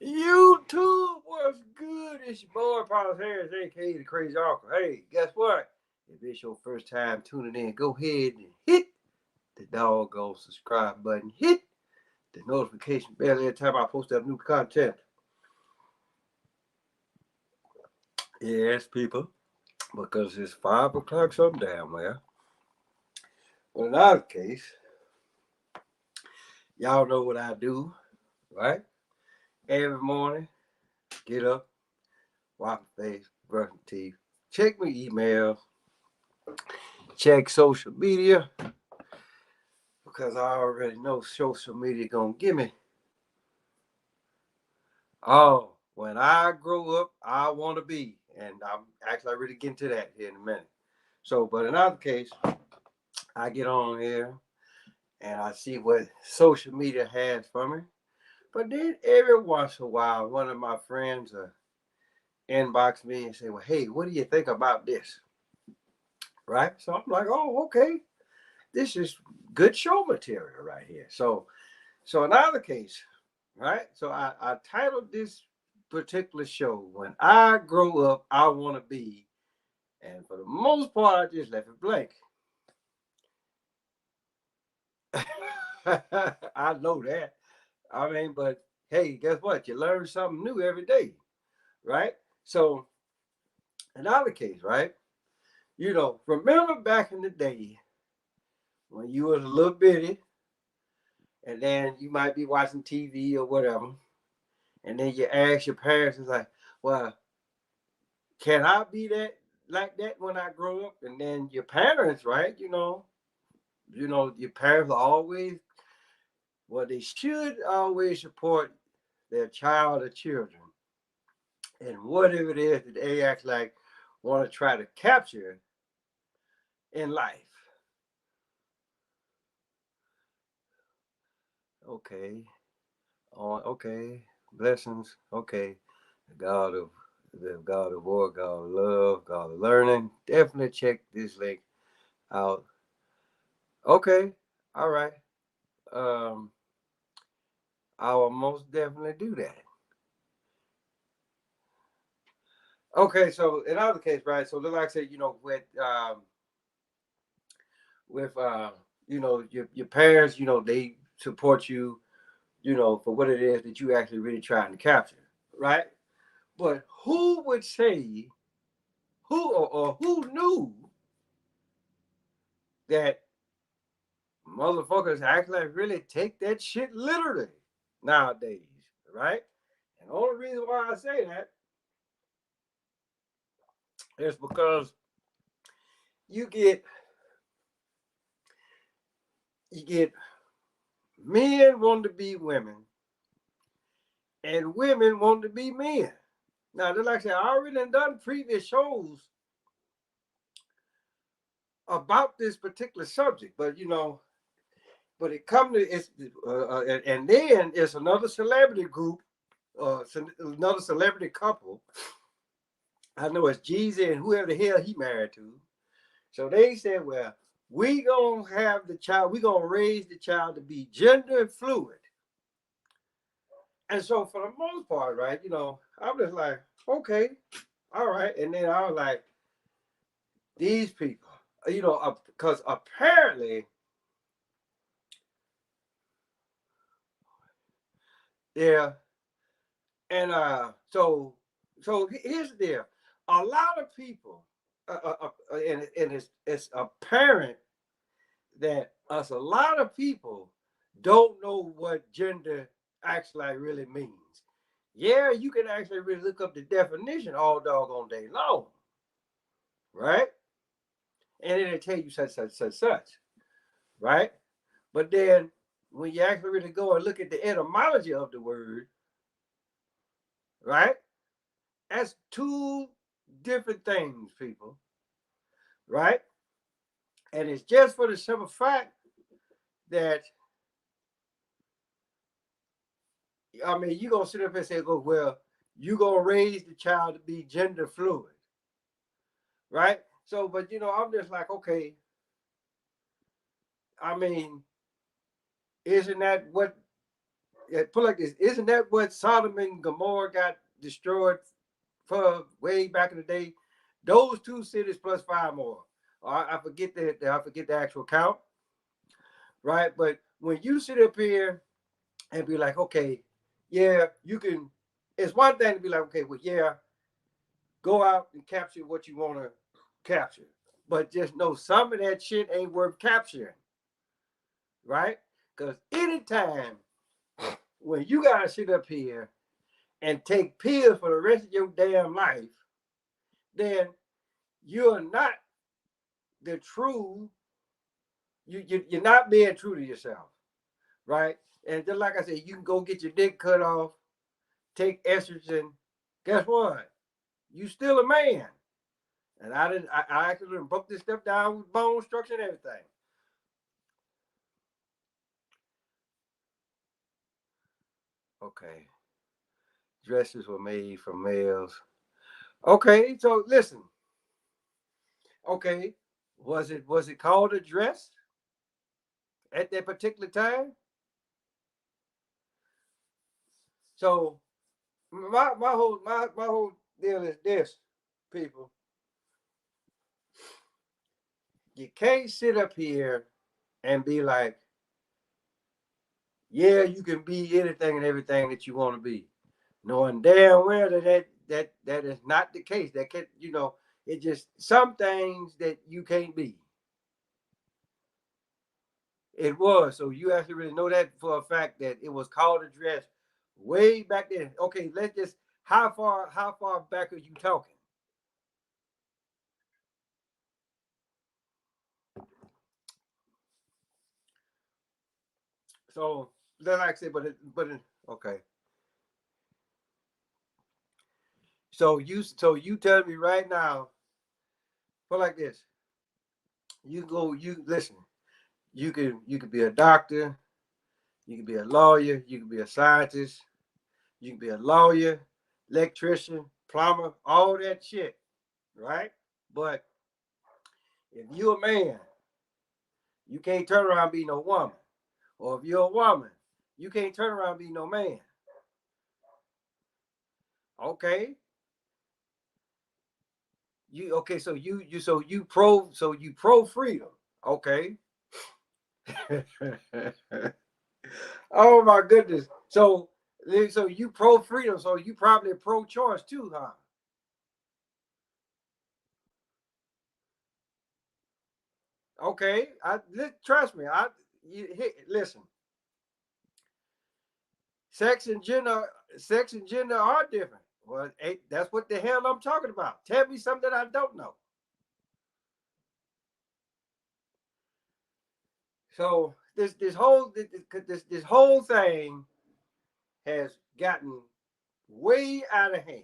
YouTube, what's good? It's your boy, Paul Harris, aka the Crazy Uncle. Hey, guess what? If it's your first time tuning in, go ahead and hit the doggone subscribe button. Hit the notification bell every time I post up new content. Yes, people, because it's 5 o'clock some damn well. But in our case, y'all know what I do, right? Every morning, get up, wash my face, brush my teeth, check my email, check social media, because I already know social media gonna give me. Oh, when I grow up, I want to be, and I'm actually really getting to that here in a minute. So, but in other case, I get on here and I see what social media has for me. But then every once in a while, one of my friends inbox me and say, "Well, hey, what do you think about this?" Right? So I'm like, "Oh, okay, this is good show material right here." So in either case, right? So I titled this particular show "When I Grow Up, I Want to Be," and for the most part, I just left it blank. I know that. I mean, but hey, guess what? You learn something new every day, right? So in our case, right? Remember back in the day when you was a little bitty, and then you might be watching TV or whatever, and then you ask your parents, it's like, well, can I be that like that when I grow up? And then your parents, right? Your parents are always, well, they should always support their child or children and whatever it is that they act like want to try to capture in life. Okay, okay, blessings. Okay, the God of God of war, God of love, God of learning. Definitely check this link out. Okay, all right. Um, I will most definitely do that. Okay, so in other case, right? So like I said, with your parents, they support you, for what it is that you actually really trying to capture, right? But who would say or who knew that motherfuckers actually really take that shit literally nowadays, right? And the only reason why I say that is because you get you get men want to be women and women want to be men. Now, like I said, I already done previous shows about this particular subject, but but it come to it's and then it's another celebrity group, another celebrity couple. I know it's Jeezy and whoever the hell he married to. So they said, well, we gonna have the child, we gonna raise the child to be gender fluid. And so for the most part, right, I'm just like, okay, all right. And then I was like, these people, because apparently, yeah, and so here's the deal: a lot of people, and it's apparent that us a lot of people don't know what gender actually really means. Yeah, you can actually really look up the definition all doggone day long, right? And it'll tell you such, right? But then when you actually really go and look at the etymology of the word, right? That's two different things, people, right? And it's just for the simple fact that, I mean, you're going to sit up and say, well, you're going to raise the child to be gender fluid, right? So, but, I'm just like, okay, I mean, isn't that what put like this, isn't that what Sodom and Gomorrah got destroyed for way back in the day? Those two cities plus five more. I forget the actual count, right? But when you sit up here and be like, okay, yeah, you can. It's one thing to be like, okay, well, yeah, go out and capture what you want to capture, but just know some of that shit ain't worth capturing, right? Because anytime when you gotta sit up here and take pills for the rest of your damn life, then you're not the true. You're not being true to yourself, right? And just like I said, you can go get your dick cut off, take estrogen. Guess what? You still a man. And I didn't. I actually broke this stuff down with bone structure and everything. Okay, dresses were made for males. Okay, so listen. Okay, was it called a dress at that particular time? So my whole deal is this, people. You can't sit up here and be like, yeah, you can be anything and everything that you want to be, knowing damn well that is not the case. That can it just some things that you can't be. It was. So you have to really know that for a fact that it was called a dress way back then. Okay, let's just how far back are you talking? So like I said, okay. So you tell me right now, put like this. You listen, you can be a doctor, you can be a lawyer, you can be a scientist, you can be a lawyer, electrician, plumber, all that shit, right? But if you're a man, you can't turn around and be no woman. Or if you're a woman, you can't turn around and be no man. Okay. You okay, so you pro freedom. Okay. Oh my goodness. So you pro freedom, so you probably pro choice too, huh? Okay. Trust me. Listen. Sex and gender, sex and gender are different. Well, that's what the hell I'm talking about. Tell me something that I don't know. So this whole thing has gotten way out of hand,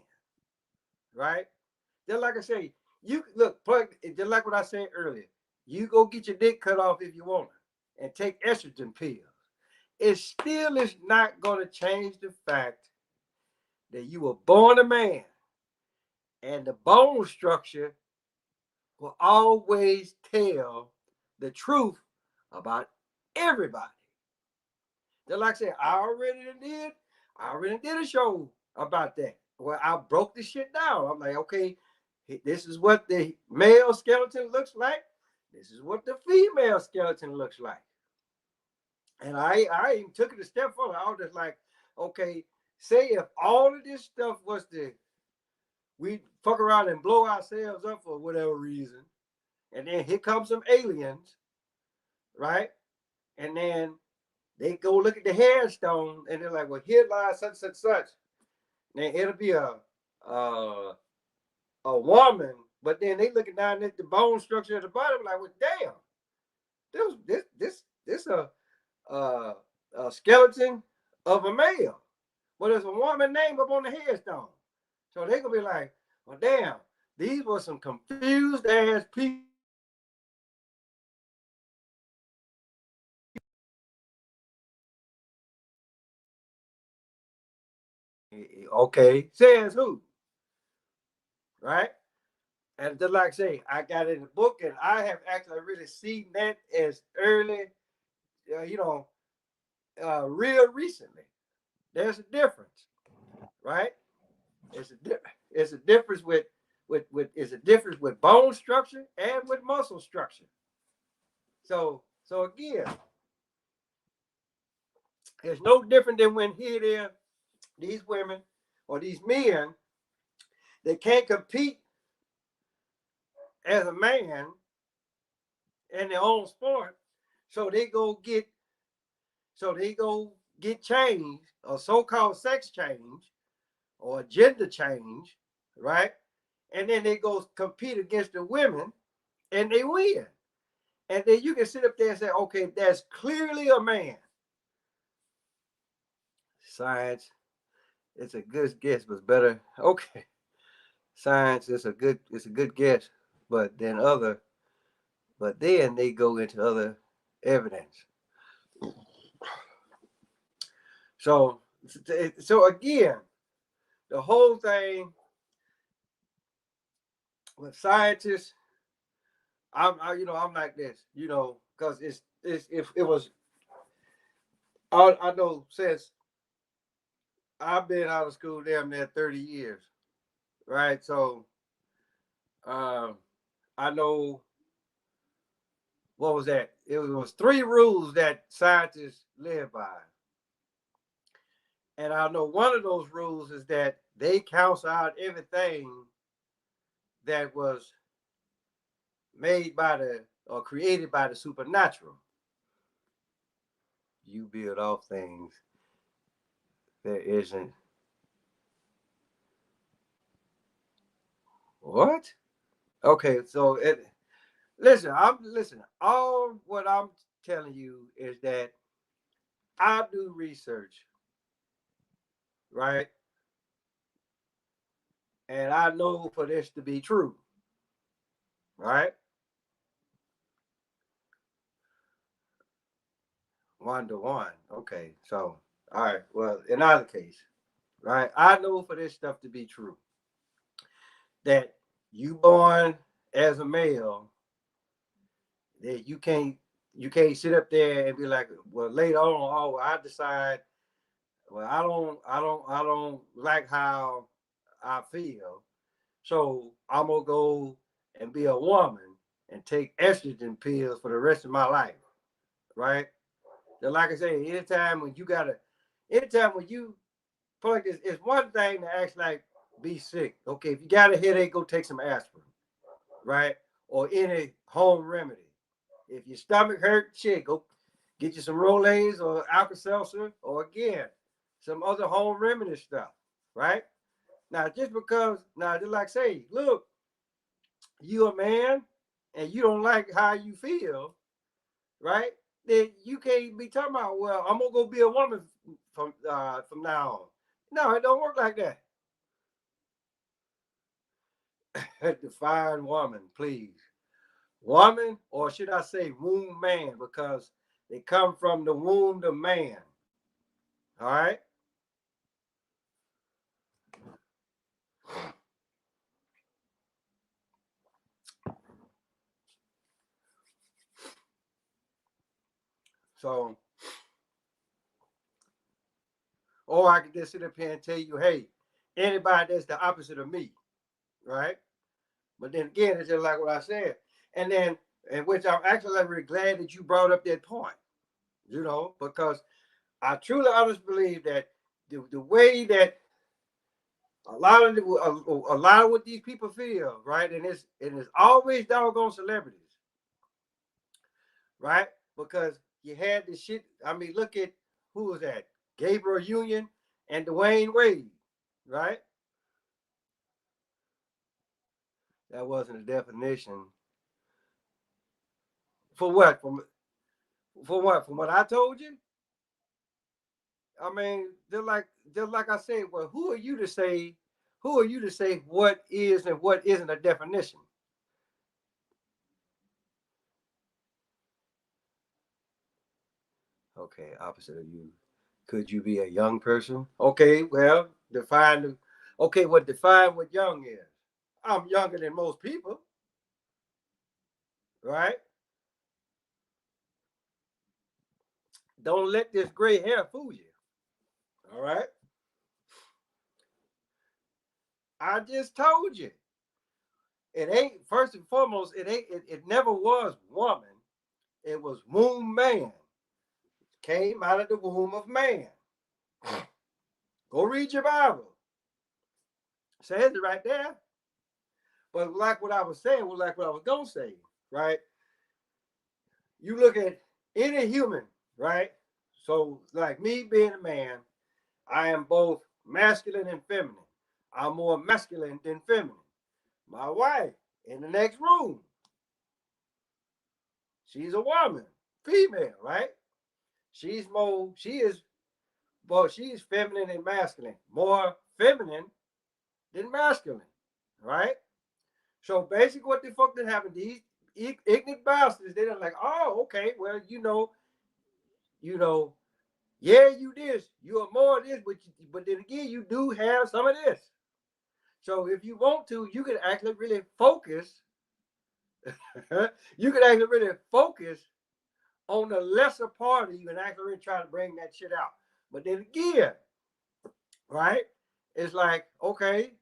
right? Just like I say, you look, plug just like what I said earlier. You go get your dick cut off if you want it, and take estrogen pills. It still is not going to change the fact that you were born a man, and the bone structure will always tell the truth about everybody. Just like I said, I already did a show about that. Well, I broke the shit down. I'm like, okay, this is what the male skeleton looks like. This is what the female skeleton looks like. And I even took it a step further. I was just like, okay, say if all of this stuff was we fuck around and blow ourselves up for whatever reason, and then here comes some aliens, right? And then they go look at the headstone and they're like, well, here lies such such such. Then it'll be uh, a woman, but then they looking down at the bone structure at the bottom, like, well, damn, this uh, a skeleton of a male, but there's a woman name up on the headstone. So they gonna be like, well, damn, these were some confused ass people. Okay, says who, right? And just like I say, I got in the book, and I have actually really seen that as early, uh, you know, real recently. There's a difference, right? It's a difference with it's a difference with bone structure and with muscle structure. So again, it's no different than when here there these women or these men, they can't compete as a man in their own sport, so they go get changed, or so-called sex change or gender change, right? And then they go compete against the women and they win. And then you can sit up there and say, okay, that's clearly a man. Science, it's a good guess, but it's better. Okay. Science is it's a good guess, but then they go into other evidence. So so again, the whole thing with scientists, I'm like this, because it's if it was I know since I've been out of school damn near 30 years, right? So um I know what was that? It was three rules that scientists live by. And I know one of those rules is that they cancel out everything that was made by the or created by the supernatural. You build off things there isn't. What? Okay, so listen. All what I'm telling you is that I do research, right? And I know for this to be true, right? 1 to 1. Okay, so all right. Well, in either case, right? I know for this stuff to be true that you born as a male, that you can't sit up there and be like, well, later on, oh, I decide, well, I don't like how I feel, so I'm gonna go and be a woman and take estrogen pills for the rest of my life, right? And like I say, anytime when you feel like this, it's one thing to act like be sick. Okay, if you got a headache, go take some aspirin, right? Or any home remedy. If your stomach hurt, shit, go get you some Rolaids or Alka-Seltzer, or again, some other home remedy stuff, right? Now, just like say, look, you a man and you don't like how you feel, right? Then you can't be talking about, well, I'm gonna go be a woman from now on. No, it don't work like that. Define woman, please. Woman, or should I say womb man, because they come from the womb of man. All right. So, or I could just sit up here and tell you, hey, anybody that's the opposite of me, right? But then again, it's just like what I said. And then, and which I'm actually really glad that you brought up that point, because I truly honestly believe that the way that a lot of what these people feel, right? And it's always doggone celebrities, right? Because you had this shit. I mean, look at who was that? Gabriel Union and Dwayne Wade, right? That wasn't a definition for what? For what? From what I told you? I mean, just like I said, well, who are you to say? Who are you to say what is and what isn't a definition? Okay, opposite of you. Could you be a young person? Okay, well, define what young is. I'm younger than most people, right? Don't let this gray hair fool you. All right. I just told you. It ain't first and foremost, it never was woman. It was womb man. Came out of the womb of man. Go read your Bible. Says it right there. But like what I was saying, like what I was gonna say, right? You look at any human, right? So like me being a man, I am both masculine and feminine. I'm more masculine than feminine. My wife in the next room, she's a woman, female, right? She is, well, she's feminine and masculine, more feminine than masculine, right? So basically, what the fuck did happen? These ignorant bastards, they're like, oh, okay, well, you know, yeah, you this, you are more of this, but then again, you do have some of this. So if you want to, you can actually really focus. You can actually really focus on the lesser part of you and actually really try to bring that shit out. But then again, right? It's like, okay,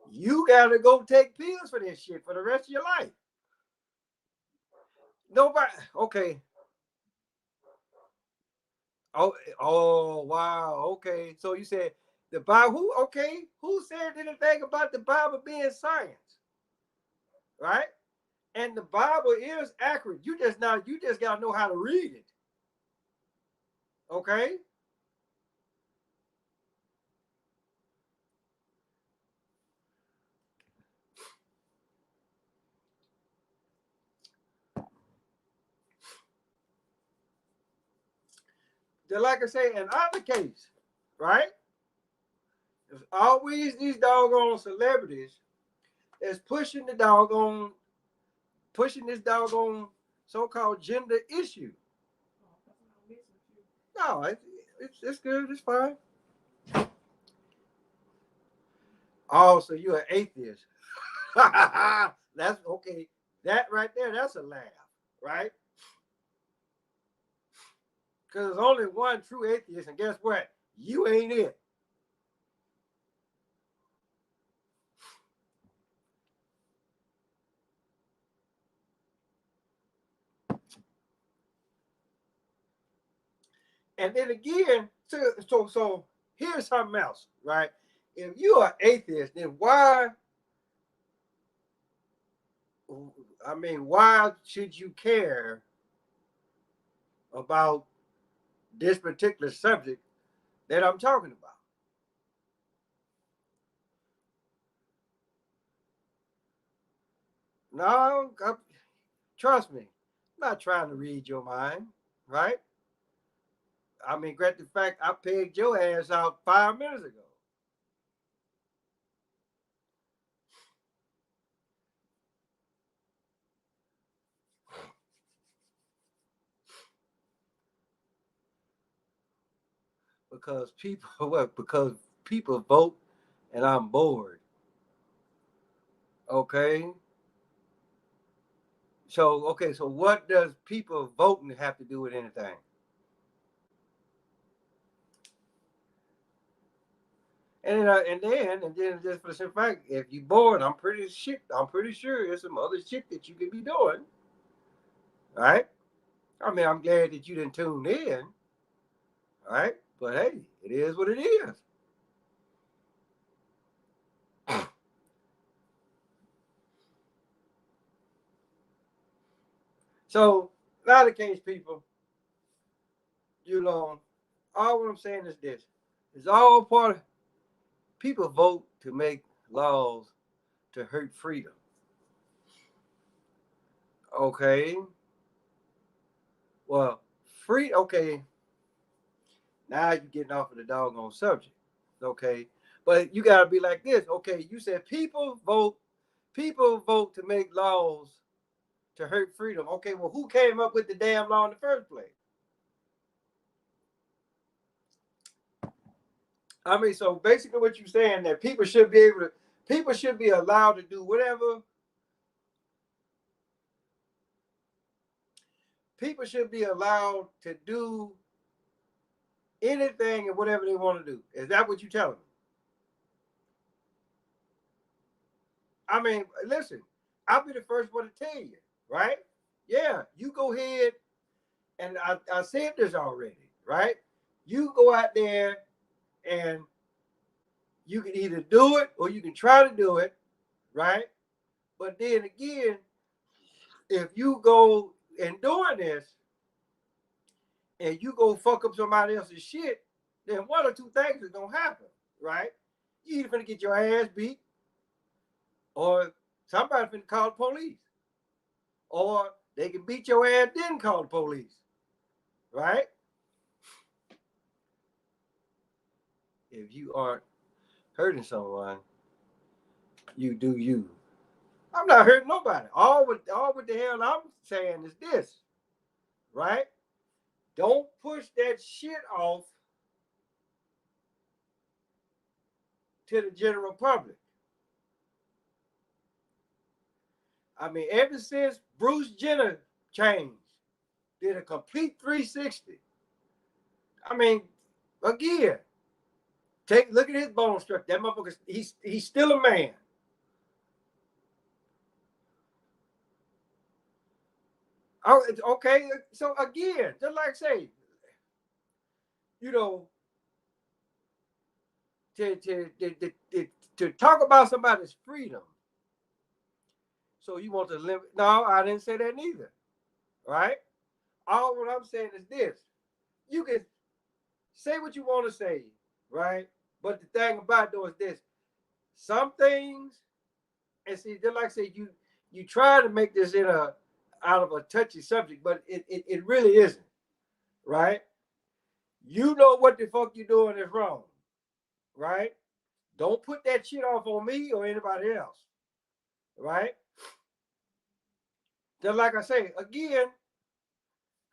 you gotta go take pills for this shit for the rest of your life. Nobody, okay. Oh, wow. Okay. So you said the Bible, who said anything about the Bible being science? Right? And the Bible is accurate. You just gotta know how to read it. Okay? Just like I say, in other case, right? There's always these doggone celebrities that's pushing this doggone so-called gender issue. No, it's good. It's fine. Oh, so you're an atheist. That's okay. That right there, that's a laugh, right? Because there's only one true atheist, and guess what? You ain't it. And then again, so here's something else, right? If you're an atheist, then why should you care about this particular subject that I'm talking about? No, trust me, I'm not trying to read your mind, right? I mean, great the fact I pegged your ass out 5 minutes ago. Because people what? Because people vote, and I'm bored. Okay. So what does people voting have to do with anything? And then just for the simple fact, if you bored, I'm pretty sure there's some other shit that you could be doing, right? I mean, I'm glad that you didn't tune in, right? But hey, it is what it is. So, a lot of case people, you know, all what I'm saying is this: it's all part of people vote to make laws to hurt freedom. Okay, well, free. Okay, now you're getting off of the doggone subject. Okay, but you gotta be like this. Okay, you said people vote to make laws to hurt freedom. Okay, well, who came up with the damn law in the first place? I mean, so basically, what you're saying that people should be allowed to do whatever. People should be allowed to do anything and whatever they want to do. Is that what you're telling me? I mean, listen, I'll be the first one to tell you, right? Yeah, you go ahead, and I said this already, right? You go out there and you can either do it or you can try to do it, right? But then again, if you go and doing this and you go fuck up somebody else's shit, then one or two things is gonna happen, right? You either gonna get your ass beat, or somebody finna call the police, or they can beat your ass, then call the police, right? If you aren't hurting someone, you do you. I'm not hurting nobody. All what the hell I'm saying is this, right? Don't push that shit off to the general public. I mean, ever since Bruce Jenner changed, did a complete 360. I mean, again, look at his bone structure. That motherfucker, he's still a man. Oh, okay. So again, just like I say, you know, to talk about somebody's freedom. So you want to limit? No, I didn't say that neither. Right? All what I'm saying is this: you can say what you want to say, right? But the thing about it though is this: some things, and see, just like I say, you try to make this in a out of a touchy subject, but it really isn't, right? You know what the fuck you doing is wrong, right? Don't put that shit off on me or anybody else, right? Just like I say, again,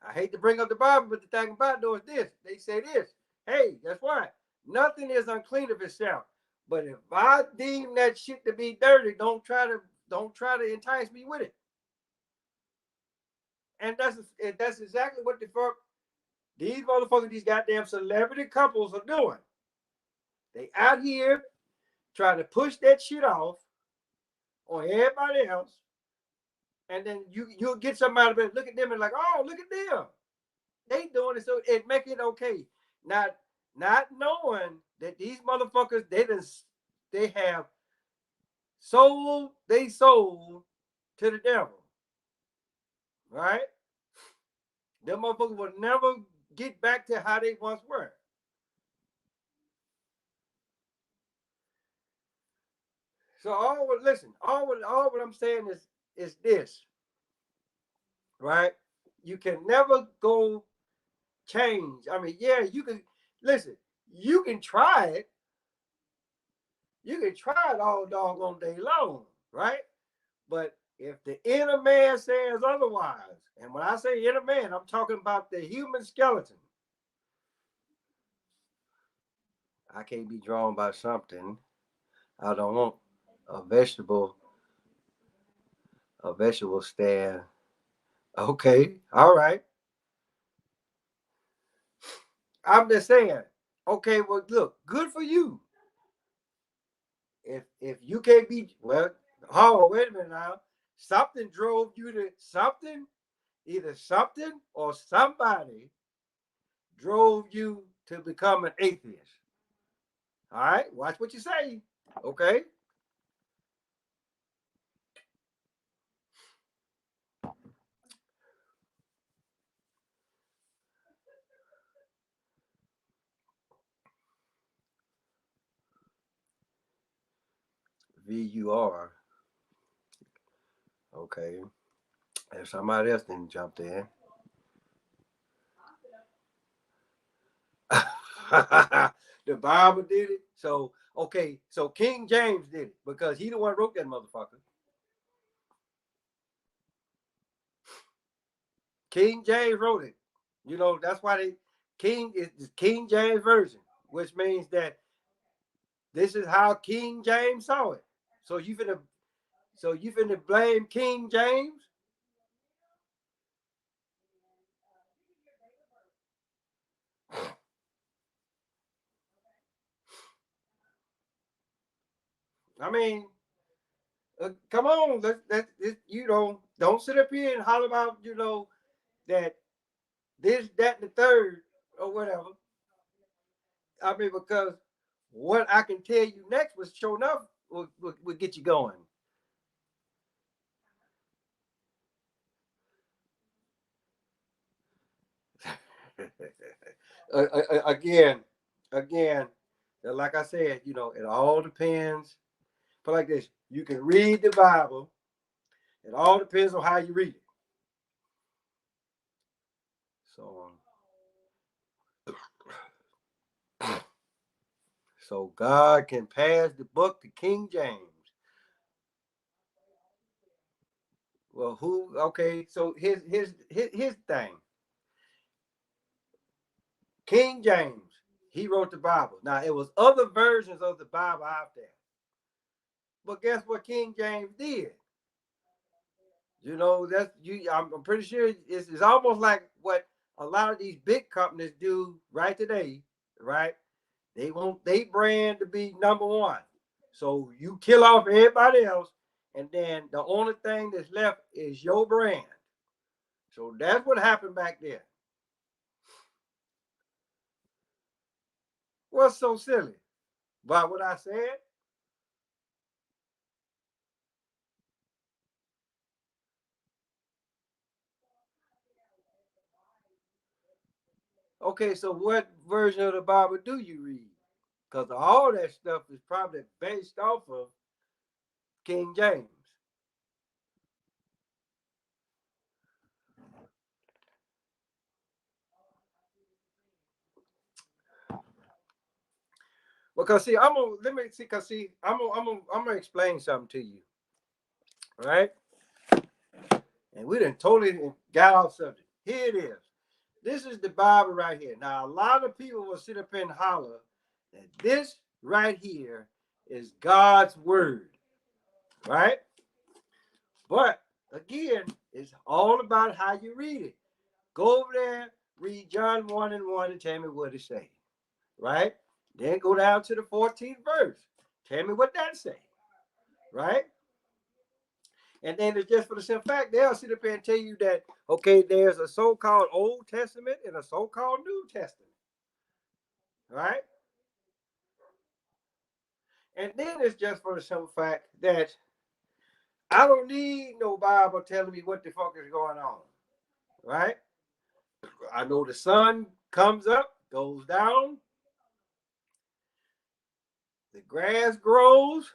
I hate to bring up the Bible, but the thing about it though is this. They say this. Hey, that's why. Nothing is unclean of itself. But if I deem that shit to be dirty, don't try to entice me with it. And that's exactly what the fuck these motherfuckers, these goddamn celebrity couples are doing. They out here trying to push that shit off on everybody else, and then you'll get somebody to look at them and like, oh, look at them. They doing it so it make it okay. Not knowing that these motherfuckers they have sold to the devil, right? Them motherfuckers will never get back to how they once were. So all what I'm saying is this, right? You can never go change. I mean, yeah, you can listen. You can try it. You can try it all doggone day long, right? But if the inner man says otherwise, and when I say inner man, I'm talking about the human skeleton. I can't be drawn by something. I don't want a vegetable, a vegetable stand. Okay, all right. I'm just saying. Okay, well, look, good for you. If you can't be well, oh wait a minute now. Something drove you to something, either something or somebody drove you to become an atheist. All right, watch what you say. Okay. VUR. Okay. And somebody else didn't jump in. The Bible did it. So okay, so King James did it because he the one wrote that motherfucker. King James wrote it. You know, that's why King is the King James version, which means that this is how King James saw it. So you finna blame King James? I mean, come on, let's don't sit up here and holler about that this, that, and the third or whatever. I mean, because what I can tell you next was sure enough will get you going. Again, again, like I said, it all depends. But like this, you can read the Bible. It all depends on how you read it. So, so God can pass the book to King James. Well, who? Okay, so here's the thing. King James, he wrote the Bible. Now it was other versions of the Bible out there, but guess what King James did? That's you. I'm pretty sure it's almost like what a lot of these big companies do right today, right? They want they brand to be number one, so you kill off everybody else, and then the only thing that's left is your brand. So that's what happened back then. What's so silly about what I said? Okay, so what version of the Bible do you read? Because all that stuff is probably based off of King James. Because see, I'm gonna let me see. Cause see, I'm gonna explain something to you, all right? And we done totally got off subject. Here it is. This is the Bible right here. Now, a lot of people will sit up and holler that this right here is God's word, right? But again, it's all about how you read it. Go over there, read John 1 and 1 and tell me what it say, right? Then go down to the 14th verse. Tell me what that say, right? And then it's just for the simple fact, they'll sit up there and tell you that, okay, there's a so-called Old Testament and a so-called New Testament, right? And then it's just for the simple fact that I don't need no Bible telling me what the fuck is going on, right? I know the sun comes up, goes down, the grass grows,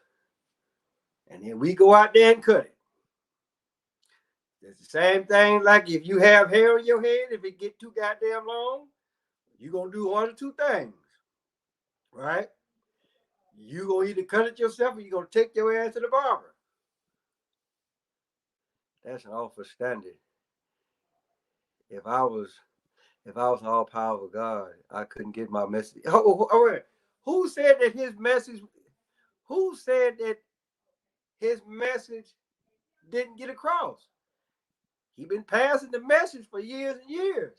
and then we go out there and cut it. It's the same thing like if you have hair on your head, if it get too goddamn long, you're gonna do one or two things, right? You gonna either cut it yourself or you gonna take your ass to the barber. That's an awful standard. If I was if I was all powerful God, I couldn't get my message. Wait. Who said that his message? Who said that his message didn't get across? He been passing the message for years and years.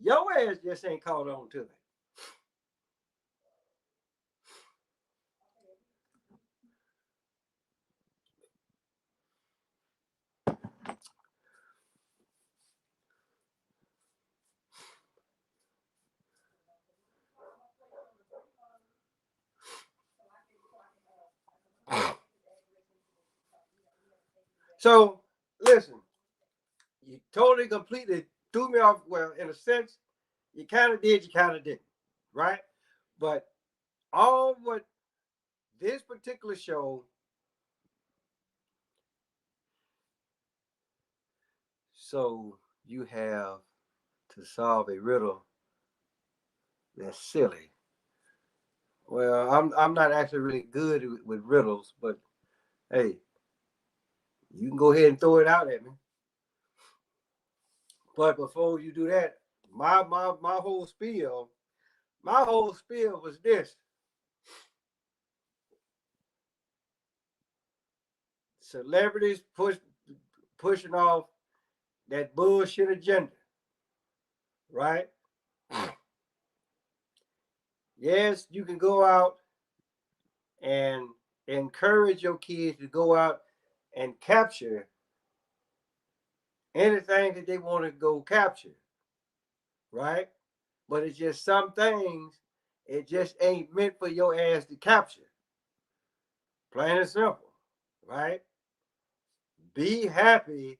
Your ass just ain't caught on to it. So listen, you totally completely threw me off. Well, in a sense, you kind of did, you kind of didn't, right? But all what this particular show, so you have to solve a riddle that's silly. Well, I'm not actually really good with riddles, but hey, you can go ahead and throw it out at me. But before you do that, my whole spiel was this: celebrities pushing off that bullshit agenda, right? Yes, you can go out and encourage your kids to go out and capture anything that they want to go capture, right? But it's just some things, it just ain't meant for your ass to capture. Plain and simple, right? Be happy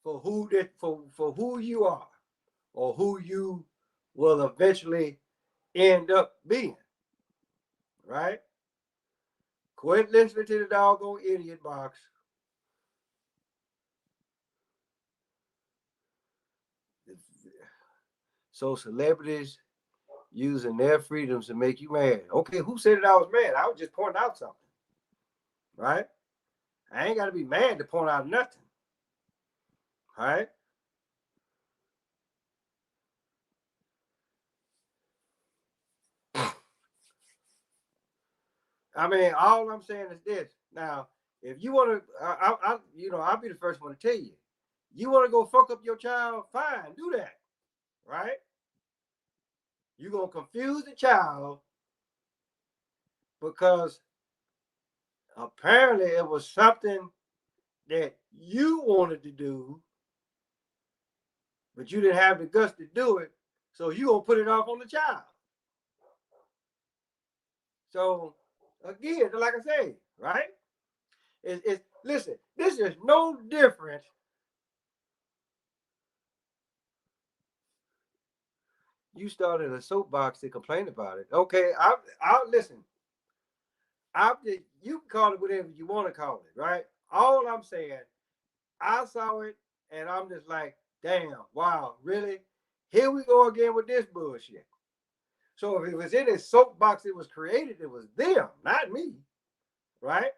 for who you are or who you will eventually end up being, right? Quit listening to the doggone idiot box. So celebrities using their freedoms to make you mad. Okay, who said that I was mad? I was just pointing out something, right? I ain't got to be mad to point out nothing, right? I mean, all I'm saying is this. Now, if you want to, I'll be the first one to tell you. You want to go fuck up your child? Fine, do that, right? You're gonna confuse the child because apparently it was something that you wanted to do, but you didn't have the guts to do it. So you gonna put it off on the child. So again, like I say, right? It's listen. This is no different. You started a soapbox to complain about it. Okay, I'll listen. You can call it whatever you want to call it, right? All I'm saying, I saw it and I'm just like, damn, wow, really? Here we go again with this bullshit. So if it was in a soapbox, it was created, it was them, not me, right?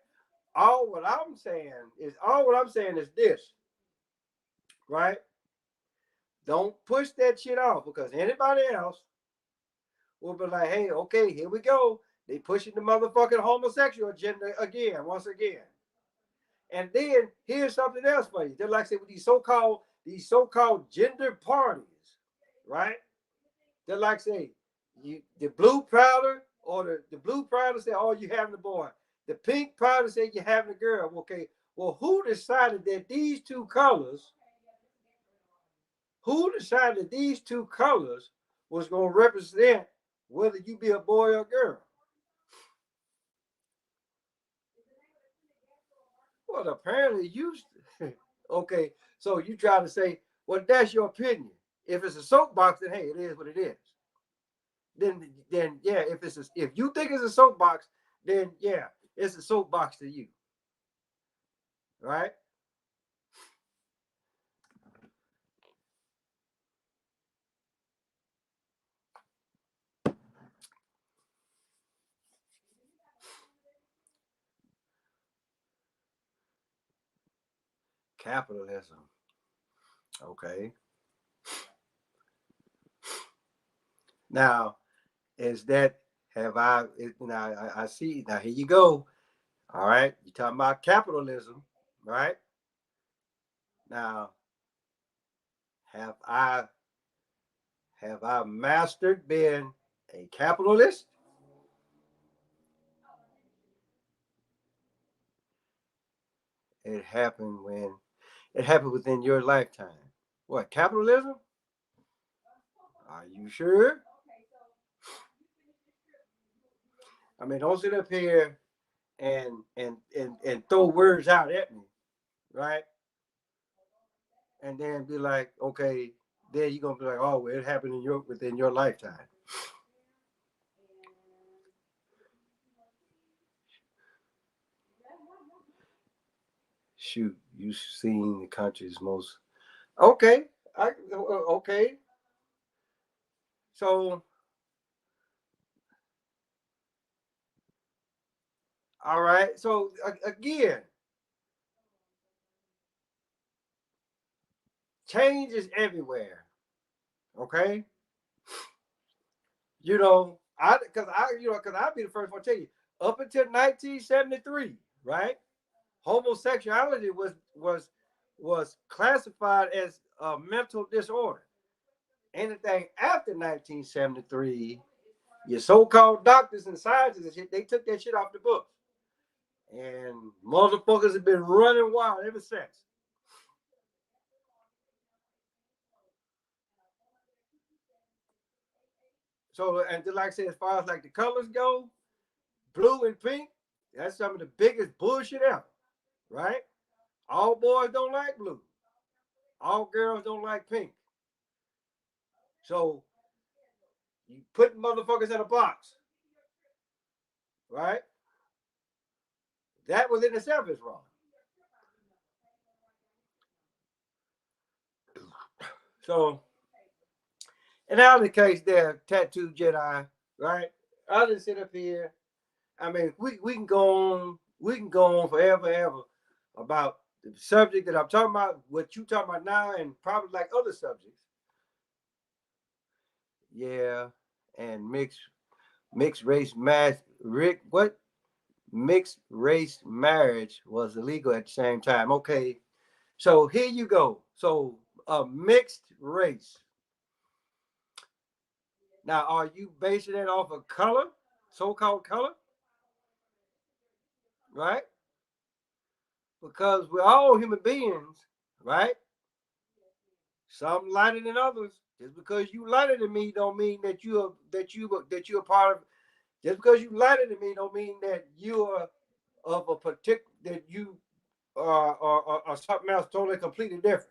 All what I'm saying is this, right? Don't push that shit off because anybody else will be like, hey, okay, here we go. They pushing the motherfucking homosexual agenda again, once again. And then here's something else for you. They're like I said with these so-called gender parties, right? They're like say the blue powder or the blue powder say, oh, you having a boy. The pink powder say you're having a girl. Okay, well, who decided these two colors was going to represent whether you be a boy or a girl? Well, apparently you. Okay, so you try to say, well, that's your opinion. If it's a soapbox, then hey, it is what it is. Then yeah, if you think it's a soapbox, then yeah, it's a soapbox to you, right? Capitalism. Okay. Now, is that have I? Now I see. Now here you go. All right, you talking about capitalism, right? Now, have I have I mastered being a capitalist? It happened when it happened within your lifetime. What capitalism? Are you sure? I mean, don't sit up here and throw words out at me, right? And then be like, okay, then you're gonna be like, oh, well, it happened within your lifetime. Shoot, you've seen the country's most. Okay, okay. So, all right. So again, change is everywhere. Okay, because I'll be the first one to tell you. Up until 1973, right? Homosexuality was classified as a mental disorder. Anything after 1973 Your so-called doctors and scientists and shit, they took that shit off the books. And motherfuckers have been running wild ever since. So, and like I said, as far as like the colors go, blue and pink, that's some of the biggest bullshit ever, right? All boys don't like blue. All girls don't like pink. So you put motherfuckers in a box, right? That within itself is wrong. So, in our case, there, Tattoo Jedi, right? I just sit up here. I mean, we can go on, forever, ever about the subject that I'm talking about, what you talking about now, and probably like other subjects. Yeah, and mixed race match. Rick, what? Mixed race marriage was illegal at the same time. Okay, so here you go. So a mixed race. Now, are you basing it off of color, so-called color, right? Because we're all human beings, right? Some lighter than others. Just because you lighter than me don't mean that you're part of. Just because you lighter than me don't mean that you are of a particular that you are something else totally completely different.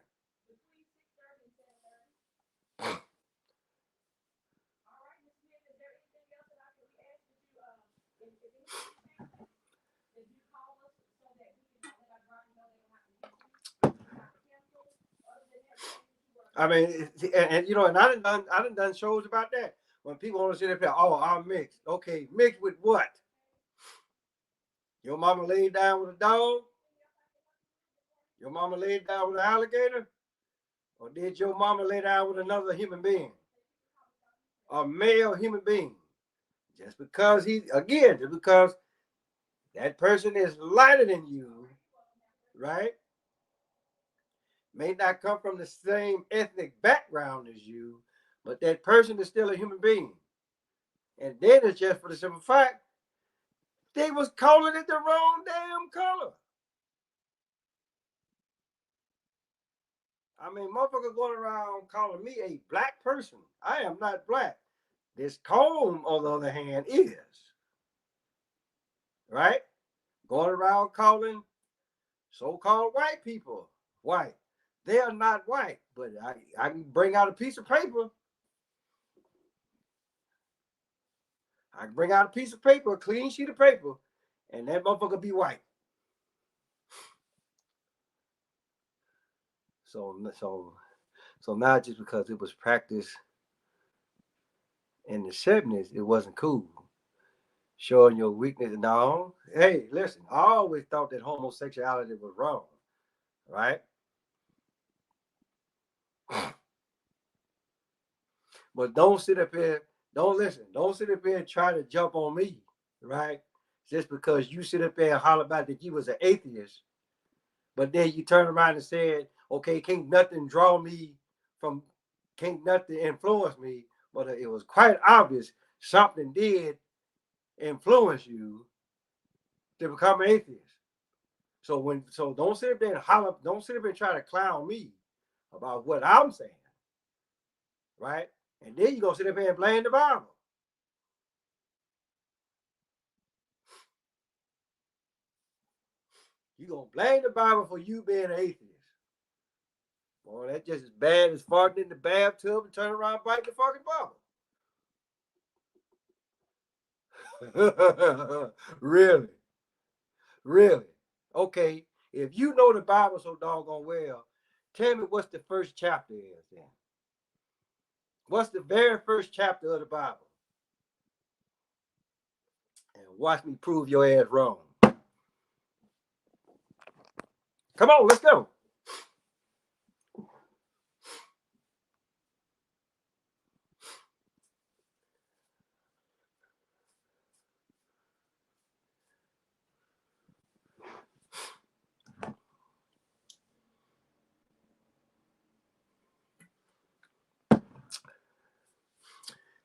I mean, and you know, and I done shows about that. When people want to sit up here, oh, I'm mixed. Okay, mixed with what? Your mama laid down with a dog? Your mama laid down with an alligator? Or did your mama lay down with another human being? A male human being? Just because just because that person is lighter than you, right? May not come from the same ethnic background as you, but that person is still a human being. And then it's just for the simple fact they was calling it the wrong damn color. I mean, motherfucker going around calling me a black person. I am not black. This comb, on the other hand, is. Right? Going around calling so-called white people white. They are not white, but I can bring out a piece of paper. I can bring out a piece of paper, a clean sheet of paper, and that motherfucker be white. So not just because it was practiced in the 70s, it wasn't cool. Showing your weakness. No. Hey, listen, I always thought that homosexuality was wrong, right? But don't sit up here, don't sit up here and try to jump on me, right? Just because you sit up there and holler about that you was an atheist, but then you turn around and said, okay, can't nothing draw me from, can't nothing influence me, but it was quite obvious something did influence you to become an atheist. So don't sit up there and holler, don't sit up there and try to clown me about what I'm saying, right? And then you gonna sit up here and blame the Bible. You gonna blame the Bible for you being an atheist. Boy, that's just as bad as farting in the bathtub and turning around and biting the fucking Bible. Really? Really? Okay. If you know the Bible so doggone well, tell me what's the first chapter is then. What's the very first chapter of the Bible? And watch me prove your ass wrong. Come on, let's go.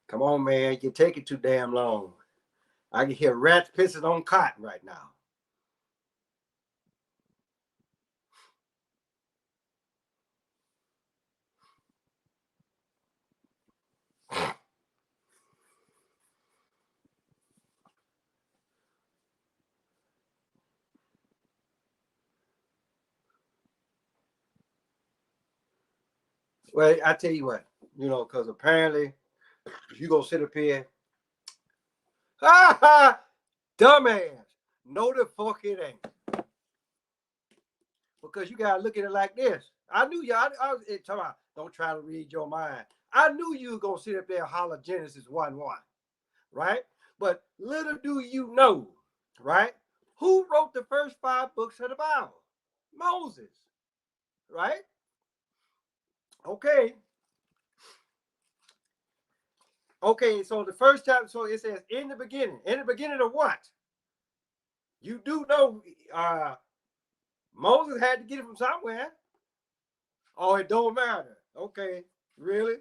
Come on, man. You take it too damn long. I can hear rats pissing on cotton right now. Well, I tell you what, because apparently you gonna sit up here, ha ha, dumbass. No, the fuck it ain't. Because you gotta look at it like this. I knew you. I was talking about. Don't try to read your mind. I knew you were gonna sit up there and holler Genesis 1:1, right? But little do you know, right? Who wrote the first 5 books of the Bible? Moses, right? Okay. Okay, so the first chapter, so it says in the beginning. In the beginning of what? You do know Moses had to get it from somewhere. Oh, it don't matter. Okay, really?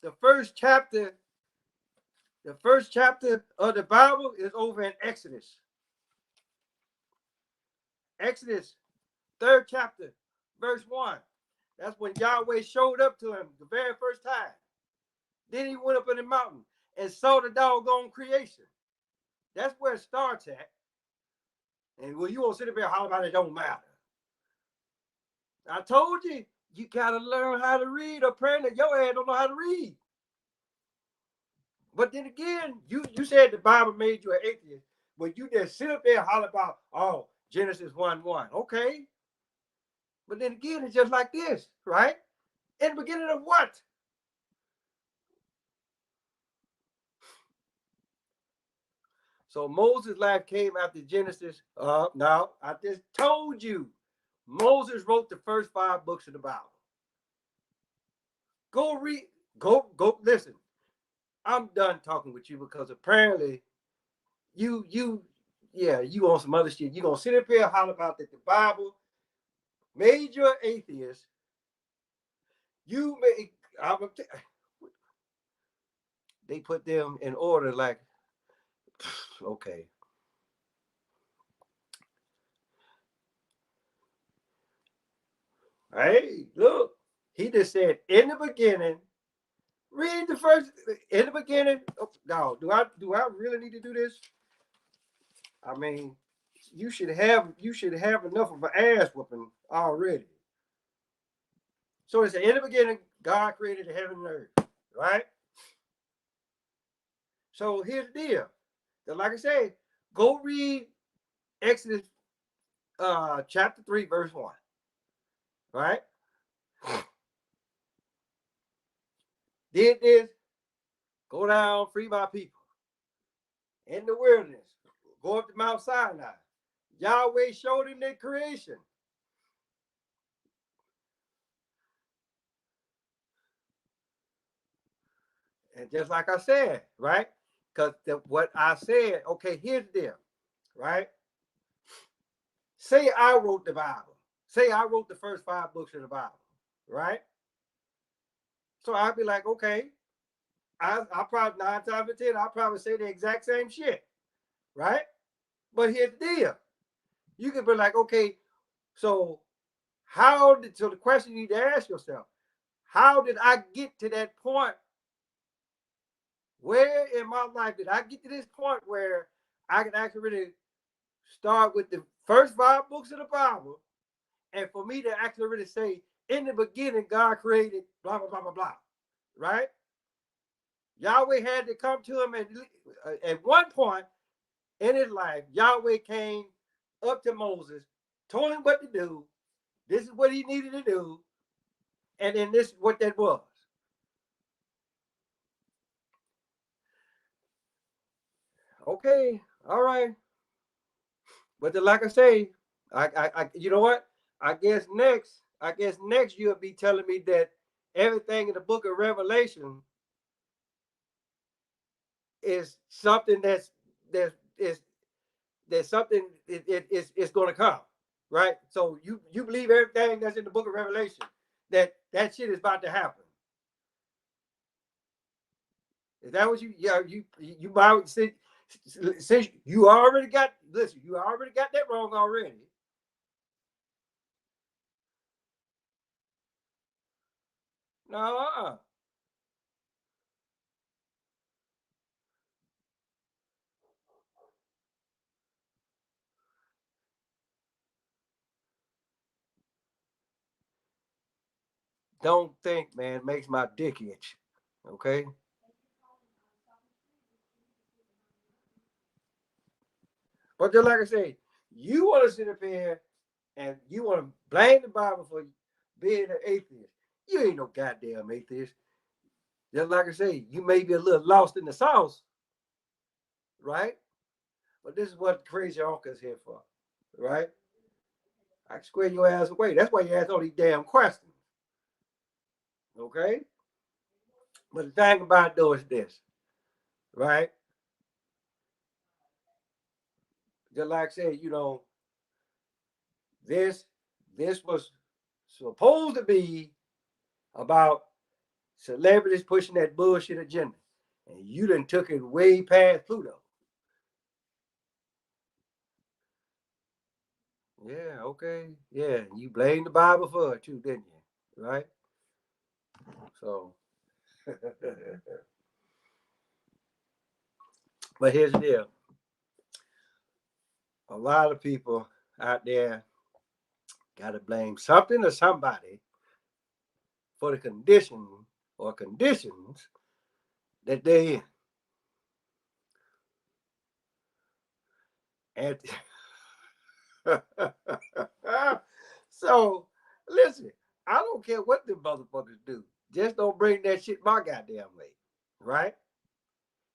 The first chapter of the Bible is over in Exodus. Exodus, 3rd chapter, verse 1. That's when Yahweh showed up to him the very first time. Then he went up in the mountain and saw the doggone creation. That's where it starts at. And when you won't sit up there and holler about it, don't matter. I told you, you got to learn how to read. Apparently, your ass don't know how to read. But then again, you said the Bible made you an atheist. But you just sit up there and holler about, oh, Genesis 1:1. Okay. But then again, it's just like this, right? In the beginning of what? So Moses' life came after Genesis. Now, I just told you, Moses wrote the first 5 books of the Bible. Go read, go listen. I'm done talking with you because apparently you on some other shit. You're going to sit up here and holler about that the Bible made you an atheist. They put them in order like, okay. Hey, look, he just said in the beginning. Read the first in the beginning. Oh, no, do I really need to do this? I mean, you should have enough of an ass whooping already. So it's in the beginning, God created the heaven and earth, right? So here's the deal. Like I said, go read Exodus chapter 3, verse 1. Right? Did this, go down, free my people. In the wilderness, go up to Mount Sinai. Yahweh showed him their creation. And just like I said, right? Because what I said, okay, here's the deal, right? Say I wrote the Bible. Say I wrote the first 5 books of the Bible, right? So I'd be like, okay, I probably 9 times out of 10, I'll probably say the exact same shit, right? But here's the deal. You could be like, okay, so so the question you need to ask yourself, how did I get to that point? Where in my life did I get to this point where I can actually really start with the first 5 books of the Bible, and for me to actually really say, in the beginning, God created blah, blah, blah, blah, blah, right? Yahweh had to come to him at one point in his life. Yahweh came up to Moses, told him what to do. This is what he needed to do. And then this is what that was. Okay, all right. But like I say, I you know what? I guess next you'll be telling me that everything in the book of Revelation is something that's something it's going to come, right? So you believe everything that's in the book of Revelation that shit is about to happen. Is that what you might since you already got you already got that wrong already. No, don't think, man, makes my dick itch. Okay. But just like I say, you want to sit up here and you want to blame the Bible for being an atheist. You ain't no goddamn atheist. Just like I say, you may be a little lost in the sauce, right? But this is what crazy uncle's here for, right? I can square your ass away. That's why you ask all these damn questions, okay? But the thing about it though is this, right? Just like I said, this this was supposed to be about celebrities pushing that bullshit agenda, and you done took it way past Pluto. Yeah, okay, yeah, you blame the Bible for it too, didn't you? Right? So, but here's the deal: a lot of people out there got to blame something or somebody for the condition or conditions that they're in. And so, listen, I don't care what the motherfuckers do. Just don't bring that shit my goddamn way, right?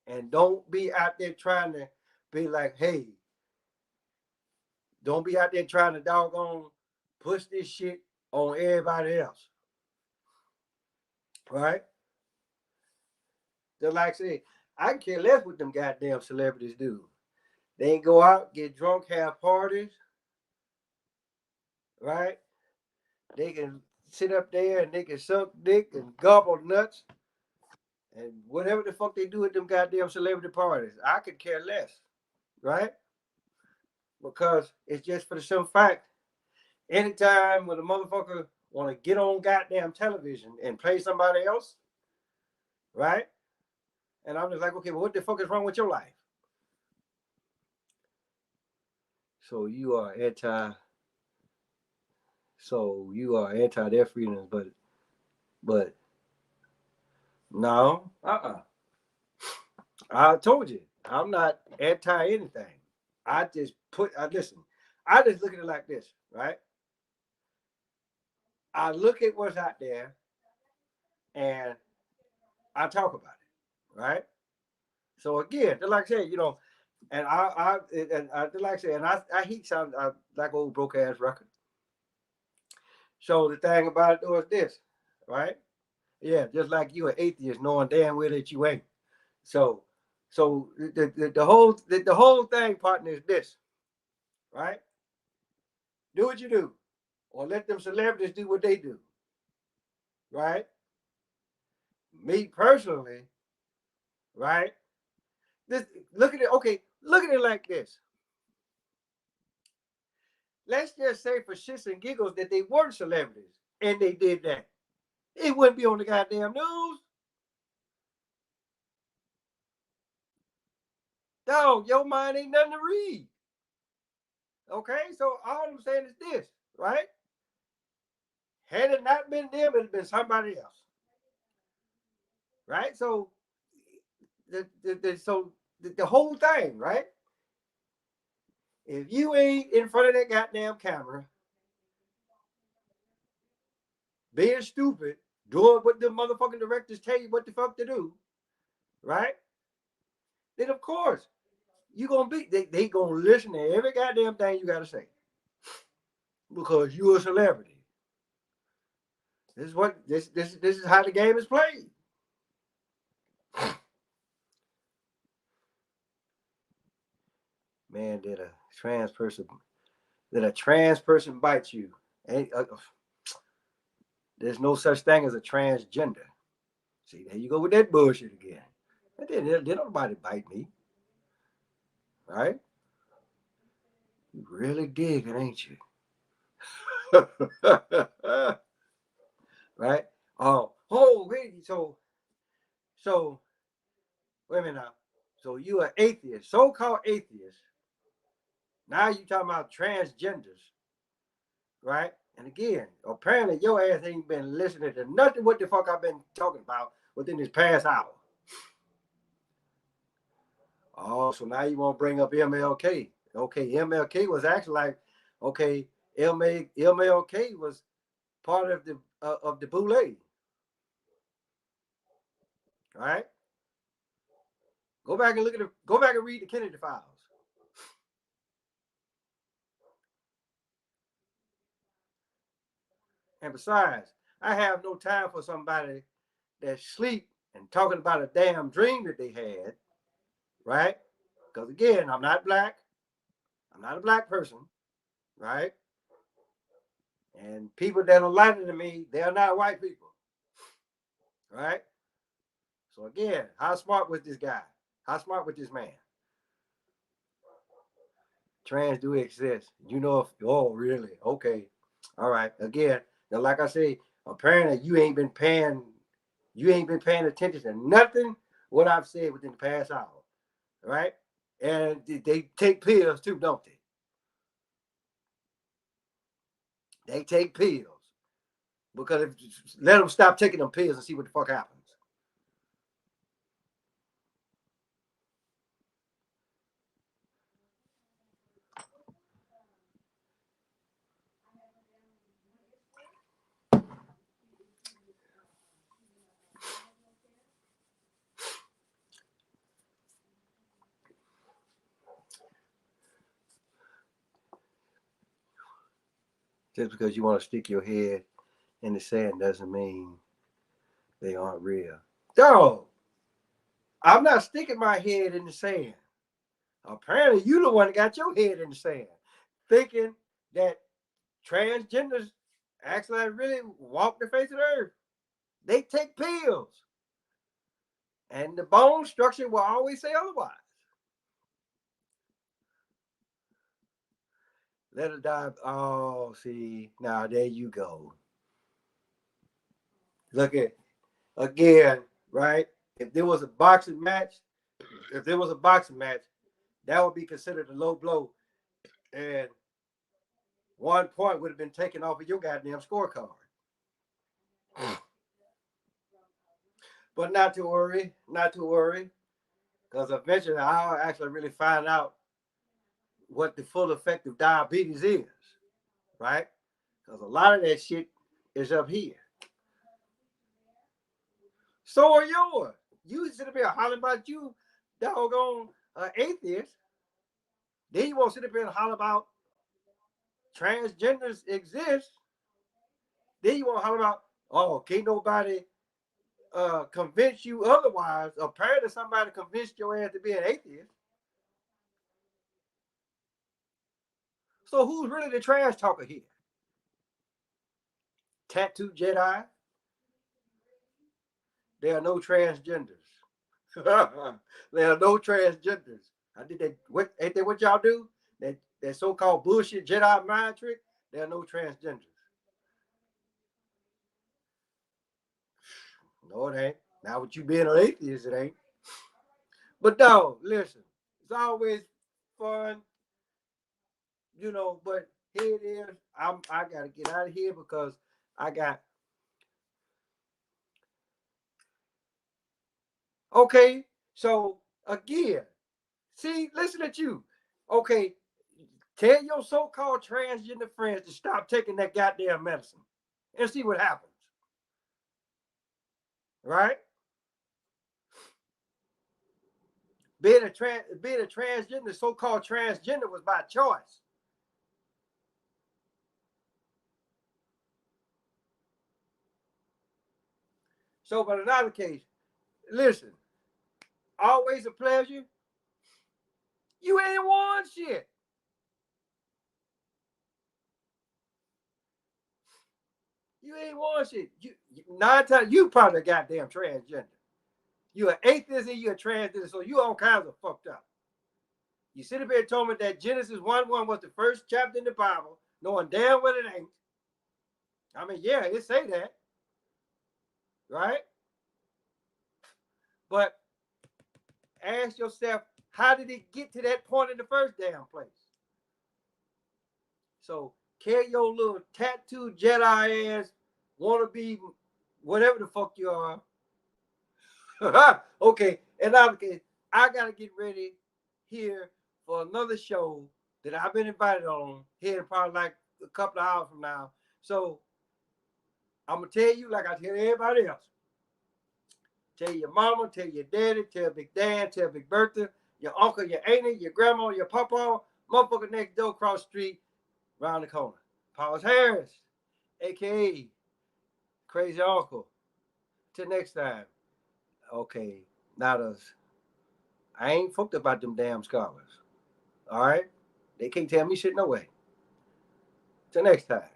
And don't be out there trying to be like, hey, don't be out there trying to doggone push this shit on everybody else, right? Just like I said, I care less what them goddamn celebrities do. They ain't go out, get drunk, have parties, right? They can sit up there and they can suck dick and gobble nuts and whatever the fuck they do at them goddamn celebrity parties. I could care less, right? Because it's just for the simple fact, anytime when a motherfucker want to get on goddamn television and play somebody else, right? And I'm just like, okay, well, what the fuck is wrong with your life? So you are anti. So you are anti their freedoms, but no, I told you, I'm not anti anything. I listen. I just look at it like this, right? I look at what's out there and I talk about it, right? So again, just like I said, and like I said, and I heat sound like old broke ass record. So the thing about it though is this, right? Yeah, just like you an atheist, knowing damn well that you ain't. So, the whole thing, partner, is this, right? Do what you do, or let them celebrities do what they do, right? Me personally, right? This look at it. Okay, look at it like this. Let's just say for shits and giggles that they weren't celebrities and they did that. It wouldn't be on the goddamn news. No, your mind ain't nothing to read. Okay, so all I'm saying is this, right? Had it not been them, it'd been somebody else, right? So the whole thing, right? If you ain't in front of that goddamn camera, being stupid, doing what the motherfucking directors tell you what the fuck to do, right? Then of course you gonna be they gonna listen to every goddamn thing you gotta say because you're a celebrity. This is how the game is played. Man, did a trans person bite you? There's no such thing as a transgender. See, there you go with that bullshit again. Didn't nobody bite me, right? You really dig it, ain't you? Right? Oh, wait. So, wait a minute now. So you are atheist, so-called atheist. Now you talking about transgenders, right? And again, apparently your ass ain't been listening to nothing what the fuck I've been talking about within this past hour. Oh, so now you want to bring up MLK. Okay, MLK was actually like, okay, MLK was part of the Boule. Right? Go back and go back and read the Kennedy files. And besides, I have no time for somebody that sleep and talking about a damn dream that they had, right? Because again, I'm not black. I'm not a black person, right? And people that are lighter than me, they are not white people, right? So again, how smart was this guy? How smart was this man? Trans do exist. You know if oh really? Okay. All right. Again, now like I say, apparently you ain't been paying attention to nothing what I've said within the past hour. Right? And they take pills too, don't they? They take pills. Because if let them stop taking them pills and see what the fuck happens. Just because you want to stick your head in the sand doesn't mean they aren't real. Dog, I'm not sticking my head in the sand. Apparently, you the one that got your head in the sand, thinking that transgenders actually really walk the face of the earth. They take pills, and the bone structure will always say otherwise. Let her die. Oh, see, now there you go. Look at again, right? If there was a boxing match, if there was a boxing match, that would be considered a low blow, and 1 point would have been taken off of your goddamn scorecard. But not to worry, not to worry, because eventually I'll actually really find out what the full effect of diabetes is, right? Because a lot of that shit is up here. So are yours. You sit up here hollering about you, doggone atheist. Then you want to sit up here and holler about transgenders exist. Then you want to holler about, oh, can't nobody convince you otherwise. Apparently somebody convinced your ass to be an atheist. So who's really the trash talker here? Tattoo Jedi? There are no transgenders. There are no transgenders. I did that. What ain't that what y'all do? That so-called bullshit Jedi mind trick. There are no transgenders. No, it ain't. Now with you being an atheist, it ain't. But no, listen. It's always fun, But here it is. I gotta get out of here because I got okay. So again, see, listen at you. Okay, tell your so-called transgender friends to stop taking that goddamn medicine and see what happens. Right? Being a transgender, so-called transgender, was by choice. So, but in another case, listen, always a pleasure. You ain't won shit. You ain't won shit. You 9 times you probably a goddamn transgender. You're an atheist and you're a transgender, so you all kinds of fucked up. You sit up here and told me that Genesis 1:1 was the first chapter in the Bible, knowing damn well it ain't. I mean, yeah, it say that, right? But ask yourself, how did it get to that point in the first damn place? So carry your little tattooed Jedi ass, wanna be whatever the fuck you are. Okay, and I gotta get ready here for another show that I've been invited on here probably like a couple of hours from now. So I'm gonna tell you like I tell everybody else. Tell your mama, tell your daddy, tell Big Dan, tell Big Bertha, your uncle, your auntie, your grandma, your papa, motherfucker next door across the street, around the corner. Paulus Harris, aka Crazy Uncle. Till next time. Okay, not us. I ain't fucked about them damn scholars. All right? They can't tell me shit no way. Till next time.